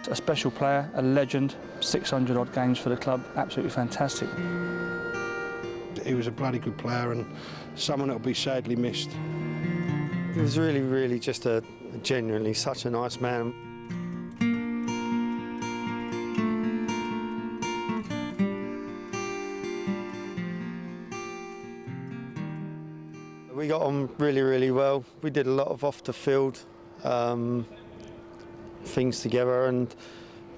a special player, a legend, 600 odd games for the club, absolutely fantastic. He was a bloody good player and someone that will be sadly missed. He was really just genuinely such a nice man. We got on really well. We did a lot of off the field things together, and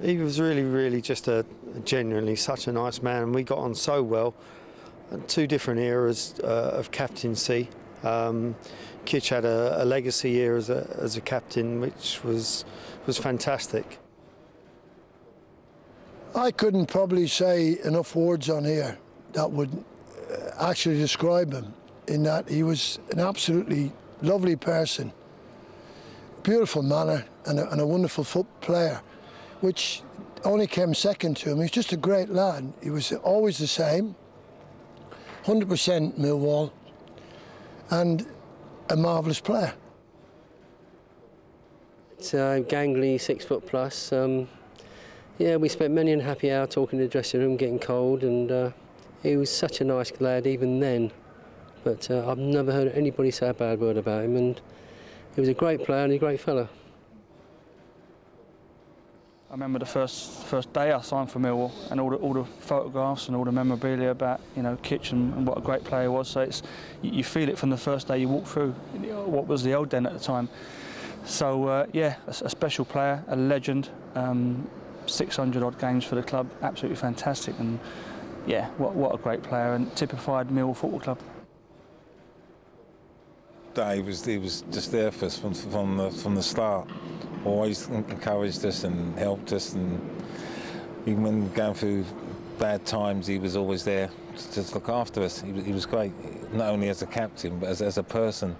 he was really just genuinely such a nice man, and we got on so well. Two different eras of captaincy. Kitch had a legacy year as a captain, which was fantastic. I couldn't probably say enough words on here that would actually describe him, in that he was an absolutely lovely person, beautiful manner, and a wonderful foot player, which only came second to him. He was just a great lad. He was always the same, 100% Millwall, and a marvellous player. It's gangly, 6 foot plus. Yeah, we spent many an happy hour talking in the dressing room, getting cold, and he was such a nice lad even then. But I've never heard anybody say a bad word about him, and he was a great player and a great fella. I remember the first day I signed for Millwall, and all the photographs and all the memorabilia about, you know, Kitch and what a great player he was. So you feel it from the first day you walk through what was the old den at the time. So yeah, a special player, a legend, 600 odd games for the club, absolutely fantastic, and yeah, what a great player, and typified Millwall Football Club. He was just there for us from the start. Always encouraged us and helped us, and even when going through bad times, he was always there to look after us. He was great, not only as a captain, but as a person.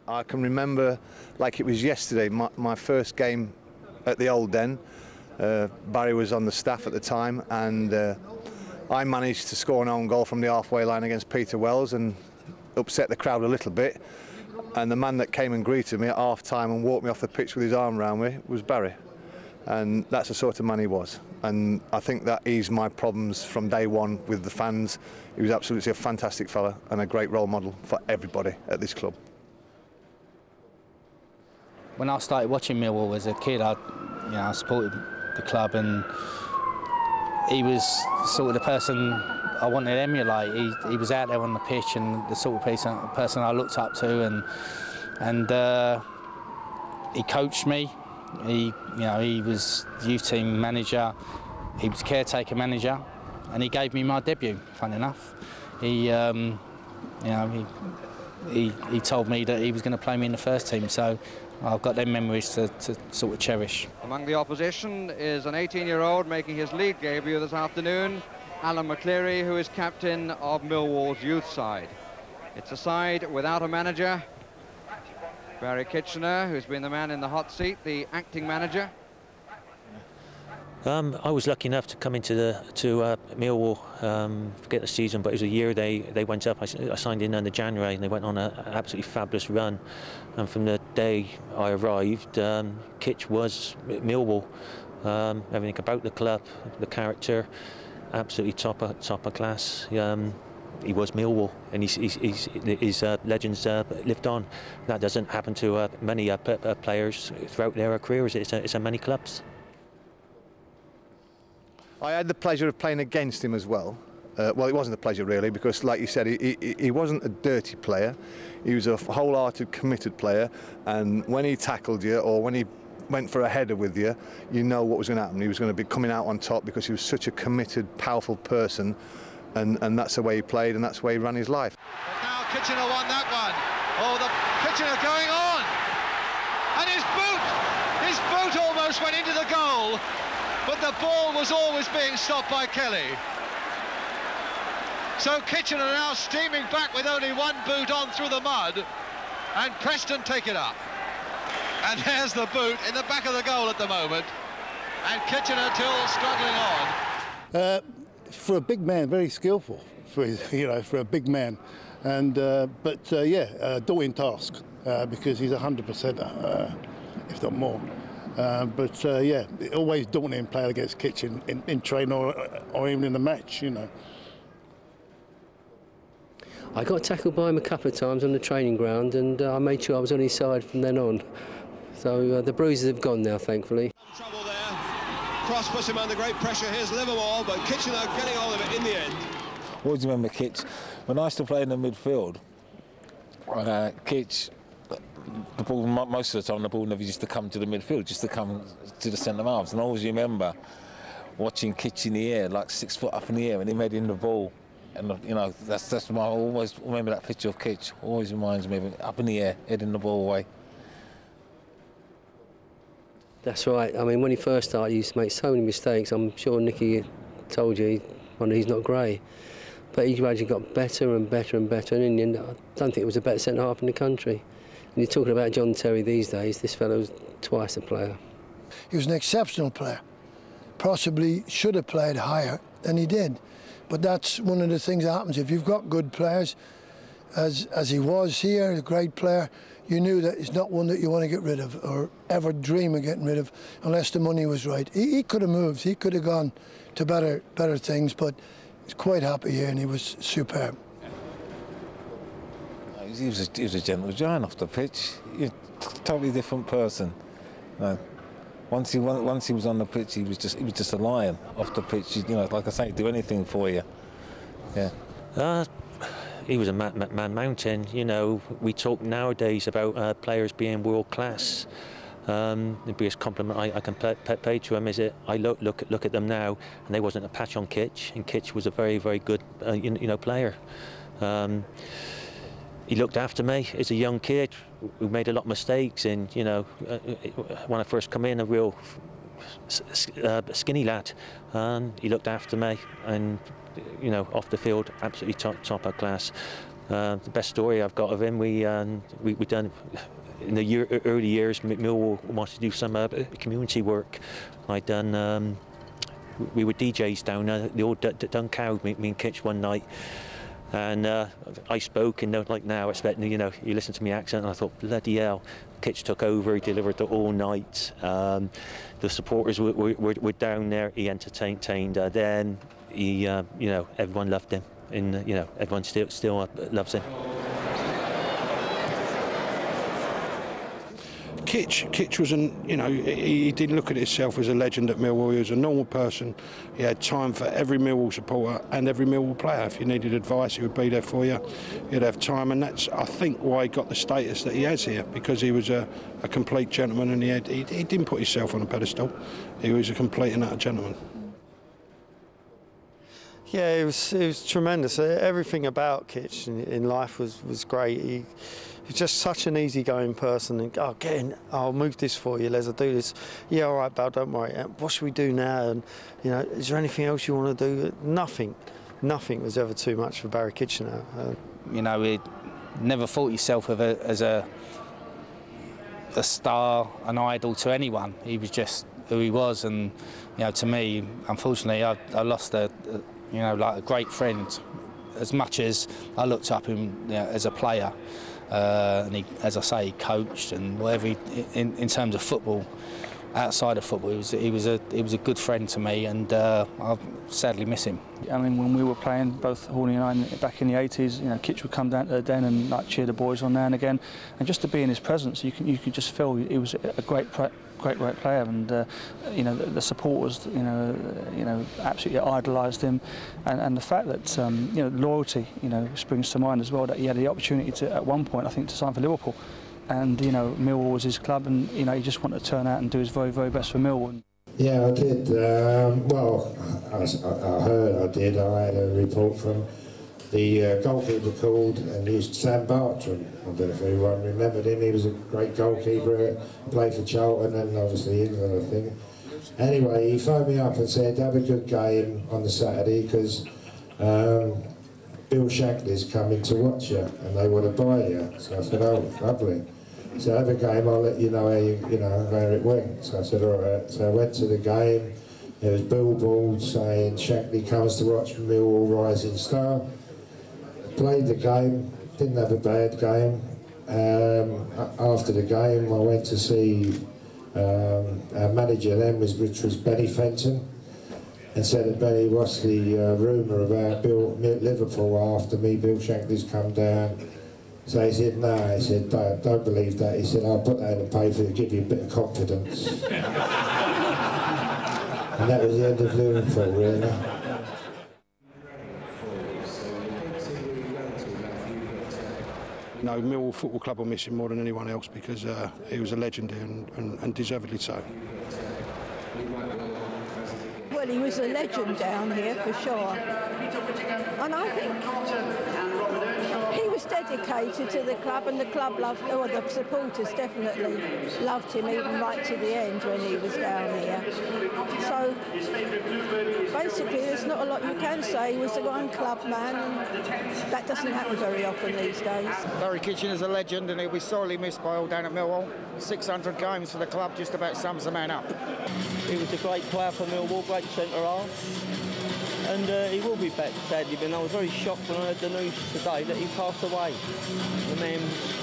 I can remember like it was yesterday, my first game at the Old Den. Barry was on the staff at the time, and I managed to score an own goal from the halfway line against Peter Wells and upset the crowd a little bit. And the man that came and greeted me at half-time and walked me off the pitch with his arm around me was Barry. And that's the sort of man he was. And I think that eased my problems from day one with the fans. He was absolutely a fantastic fella and a great role model for everybody at this club. When I started watching Millwall as a kid, I supported the club, and he was sort of the person I wanted to emulate. He was out there on the pitch, and the sort of person I looked up to, and he coached me. He was youth team manager. He was caretaker manager, and he gave me my debut. Fun enough, he told me that he was going to play me in the first team. So I've got them memories to sort of cherish. Among the opposition is an 18-year-old making his league debut this afternoon, Alan McCleary, who is captain of Millwall's youth side. It's a side without a manager. Barry Kitchener, who's been the man in the hot seat, the acting manager. I was lucky enough to come into Millwall, forget the season, but it was a year they went up. I signed in under January, and they went on an absolutely fabulous run. And from the day I arrived, Kitch was Millwall. Everything about the club, the character, absolutely top of class. He was Millwall, and his legends lived on. That doesn't happen to many players throughout their careers. It's in many clubs. I had the pleasure of playing against him as well. Well, it wasn't a pleasure really, because like you said, he wasn't a dirty player. He was a wholehearted, committed player, and when he tackled you or when he went for a header with you, you know what was going to happen. He was going to be coming out on top because he was such a committed, powerful person, and that's the way he played, and that's the way he ran his life. But now Kitchener won that one. Oh, the Kitchener going on, and his boot almost went into the goal, but the ball was always being stopped by Kelly. So Kitchener now steaming back with only one boot on through the mud, and Preston take it up. And there's the boot in the back of the goal at the moment, and Kitchener still struggling on. For a big man, very skillful for for a big man, and yeah, daunting task because he's 100%, if not more. Yeah, always daunting playing against Kitch in training or even in the match, you know. I got tackled by him a couple of times on the training ground, and I made sure I was on his side from then on. So the bruises have gone now, thankfully. Trouble there. Cross puts him under great pressure. Here's Livermore, but Kitchener getting hold of it in the end. Always remember Kitch. When I used to play in the midfield, Kitch, the ball, most of the time the ball never used to come to the midfield, just to come to the centre halves. And I always remember watching Kitch in the air, like 6 foot up in the air, when he made in the ball. And you know, that's why I always remember that picture of Kitch. Always reminds me of him, up in the air, heading the ball away. That's right. I mean, when he first started, he used to make so many mistakes. I'm sure Nicky told you, he's not grey. But he gradually got better and better and better. And in the end, I don't think it was a better centre-half in the country. And you're talking about John Terry these days, this fellow's twice a player. He was an exceptional player. Possibly should have played higher than he did. But that's one of the things that happens. If you've got good players, as he was here, a great player, you knew that he's not one that you want to get rid of or ever dream of getting rid of unless the money was right. He could have moved, he could have gone to better things, but he's quite happy here and he was superb. He was a gentle giant off the pitch. He's a totally different person. Once he was on the pitch, he was just a lion off the pitch. You know, like I say, do anything for you. Yeah. He was a man mountain. You know, we talk nowadays about players being world class. The biggest compliment I can pay to him is that I look at them now, and they wasn't a patch on Kitch, and Kitch was a very, very good player. He looked after me as a young kid. We made a lot of mistakes, and you know, when I first come in, a real skinny lad, he looked after me, and you know, off the field, absolutely top of class. The best story I've got of him, we done in the early years. Millwall wanted to do some community work. I done. We were DJs down the old Duncow, me and Kitch one night. And I spoke, and like now, expecting, you know, you listen to my accent, and I thought, bloody hell, Kitch took over, he delivered it all night. The supporters were down there, he entertained. Then he, you know, everyone loved him, and you know, everyone still loves him. Kitch was you know, he didn't look at himself as a legend at Millwall. He was a normal person. He had time for every Millwall supporter and every Millwall player. If you needed advice, he would be there for you. He'd have time, and that's, I think, why he got the status that he has here, because he was a complete gentleman, and he didn't put himself on a pedestal. He was a complete and utter gentleman. Yeah, it was tremendous. Everything about Kitch in life was great. He was just such an easygoing person. And, oh, get in, I'll move this for you, Les, I'll do this. Yeah, all right, Bal, don't worry. What should we do now? And, you know, is there anything else you want to do? Nothing was ever too much for Barry Kitchener. You know, he never thought yourself of as a star, an idol to anyone. He was just who he was, and you know, to me, unfortunately, I lost you know, like a great friend. As much as I looked up him, you know, as a player, and he, as I say, he coached and whatever. In terms of football, outside of football, he was a good friend to me, and I sadly miss him. I mean, when we were playing, both Horny and I, back in the 80s, you know, Kitch would come down to the den and like cheer the boys on now and again, and just to be in his presence, you could just feel he was a great player, and you know, the supporters, you know, absolutely idolised him, and the fact that you know, loyalty, you know, springs to mind as well. That he had the opportunity to, at one point, I think, to sign for Liverpool, and you know, Millwall was his club, and you know, he just wanted to turn out and do his very, very best for Millwall. Yeah, I did. Well, I heard I did. I had a report from the goalkeeper called, and he used Sam Bartram. I don't know if anyone remembered him. He was a great goalkeeper, played for Charlton and obviously England, I think. Anyway, he phoned me up and said, have a good game on the Saturday, because Bill Shankly's coming to watch you and they want to buy you. So I said, oh, lovely. So have a game, I'll let you know how you know where it went. So I said, all right. So I went to the game. There was billboards saying Shankly comes to watch Millwall Rising Star. Played the game, didn't have a bad game. After the game, I went to see Our manager then which was Benny Fenton, and said that Benny, what's the rumour about Liverpool after me, Bill Shankly's come down? So he said, no, he said, don't believe that. He said, I'll put that in the paper to give you a bit of confidence. And that was the end of Liverpool, really. No, Millwall Football Club will miss him more than anyone else because he was a legend here and deservedly so. Well, he was a legend down here for sure. And I think he was dedicated to the club, and the club loved, or the supporters definitely loved him even right to the end when he was down here. So basically there's not a lot you can say. He was a one club man, and that doesn't happen very often these days. Barry Kitchener's a legend, and he'll be sorely missed by all down at Millwall. 600 games for the club just about sums the man up. He was a great player for Millwall, great centre-half, and he will be back sadly. But I was very shocked when I heard the news today that he passed away. The man's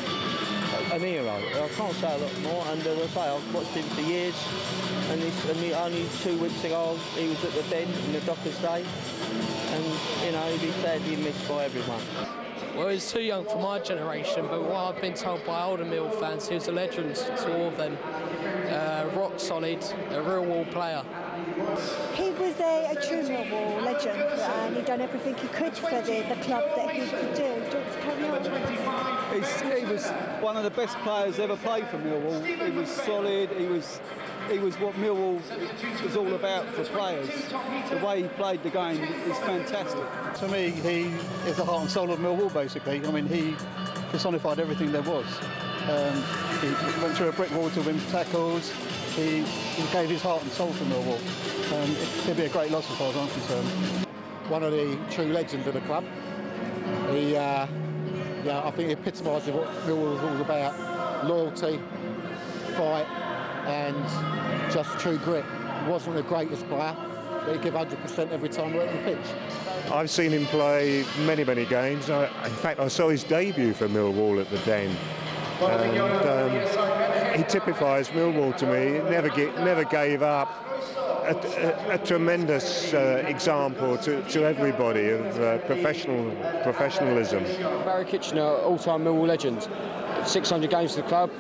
an hero. I can't say a lot more, and as I say, I've watched him for years, and only 2 weeks ago he was at the Den in the Dockers Day, and you know, he'll be sadly missed by everyone. Well, he's too young for my generation, but what I've been told by older Mill fans, he was a legend to all of them. Rock solid, a real Wall player. He was a true Millwall legend, and he'd done everything he could for the club that he could do. Do you want to carry on? He was one of the best players ever played for Millwall. He was solid. He was what Millwall was all about for players. The way he played the game is fantastic. To me, he is the heart and soul of Millwall, basically. I mean, he personified everything there was. He went through a brick wall to win tackles. He gave his heart and soul to Millwall. He'll be a great loss as far as I'm concerned. One of the true legends of the club. He, I think he epitomised what Millwall was all about: loyalty, fight, and just true grit. He wasn't the greatest player, but he'd give 100% every time he went on the pitch. I've seen him play many games. In fact, I saw his debut for Millwall at the Den. And he typifies Millwall to me. Never gave up. A tremendous example to everybody of professionalism. Barry Kitchener, all-time Millwall legend. 600 games for the club.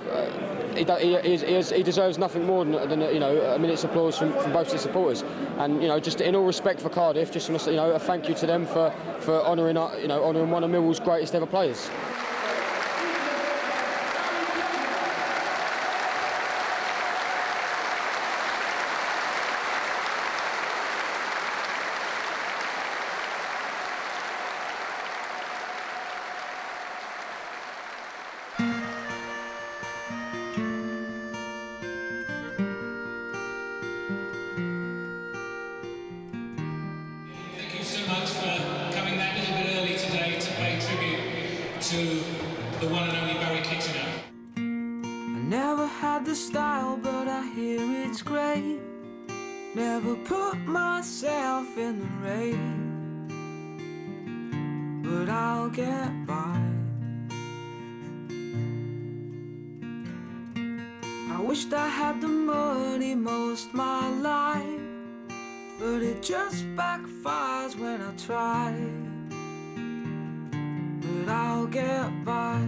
He deserves nothing more than a minute's applause from both the supporters. And just in all respect for Cardiff, just want to a thank you to them for honouring one of Millwall's greatest ever players. To the one and only Barry Kitchener. I never had the style, but I hear it's great. Never put myself in the rain, but I'll get by. I wished I had the money most my life, but it just backfires when I try. But I'll get by.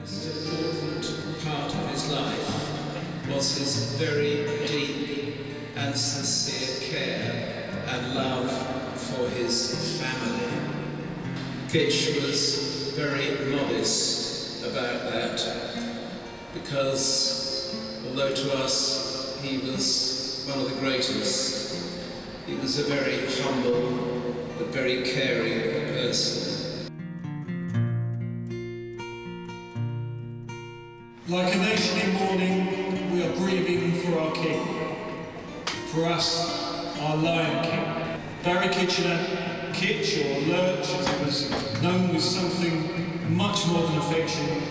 This is an important part of his life was his very deep and sincere care and love for his family. Kitch was very modest about that, because although to us he was one of the greatest, he was a very humble but very caring person. Like a nation in mourning, we are grieving for our king. For us, our Lion King. Barry Kitchener, Kitch or Lurch, as he was known with something much more than affection,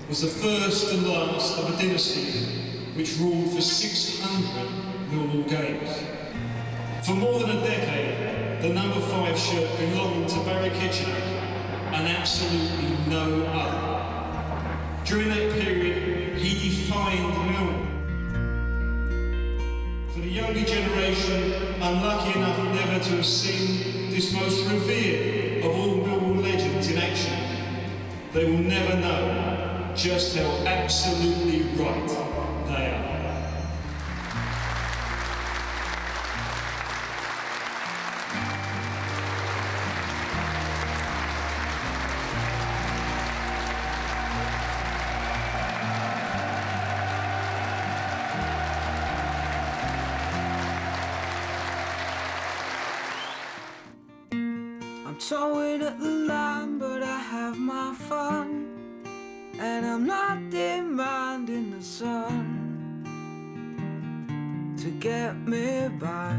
was the first and last of a dynasty which ruled for 600 Millwall games. For more than a decade, the number 5 shirt belonged to Barry Kitchener and absolutely no other. During that period, he defined Millwall. For the younger generation, unlucky enough never to have seen this most revered of all Millwall legends in action, they will never know just how absolutely right they are. I'm towing at the line, but I have my fun, and I'm not demanding the sun to get me by.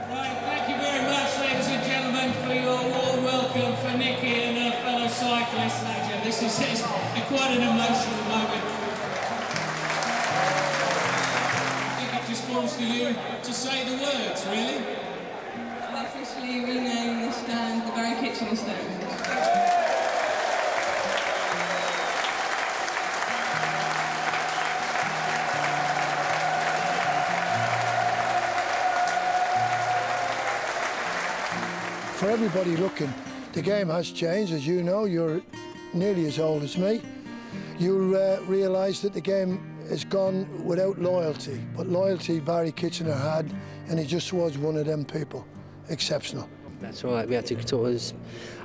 Right, thank you very much, ladies and gentlemen, for your warm welcome for Nicky and her fellow cyclists. This is quite an emotional moment. For you to say the words, really? I officially rename the stand the Barry Kitchener stand. For everybody looking, the game has changed. As you know, you're nearly as old as me. You'll realise that the game has gone without loyalty, but loyalty Barry Kitchener had, and he just was one of them people. Exceptional. That's right, we had to sort of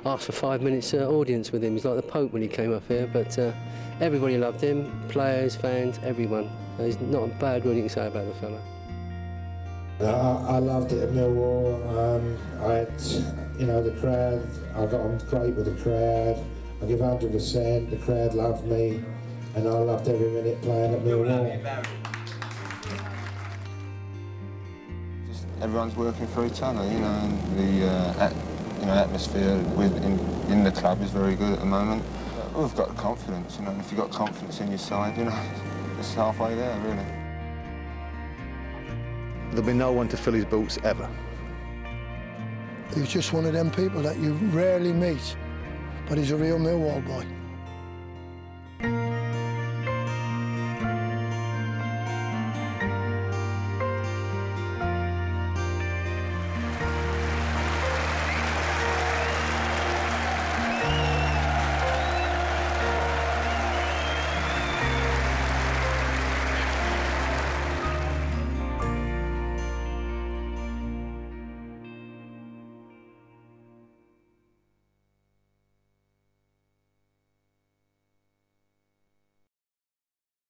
ask for 5 minutes audience with him. He's like the Pope when he came up here, but everybody loved him, players, fans, everyone. There's not a bad word you can say about the fella. I loved it at Millwall. I had, you know, the crowd, I got on great with the crowd. I give 100%, the crowd loved me, and I loved every minute playing at Millwall. Just everyone's working for each other, you know, and the atmosphere in the club is very good at the moment. We've got confidence, you know, and if you've got confidence in your side, you know, it's halfway there, really. There'll be no one to fill his boots ever. He was just one of them people that you rarely meet, but he's a real Millwall boy.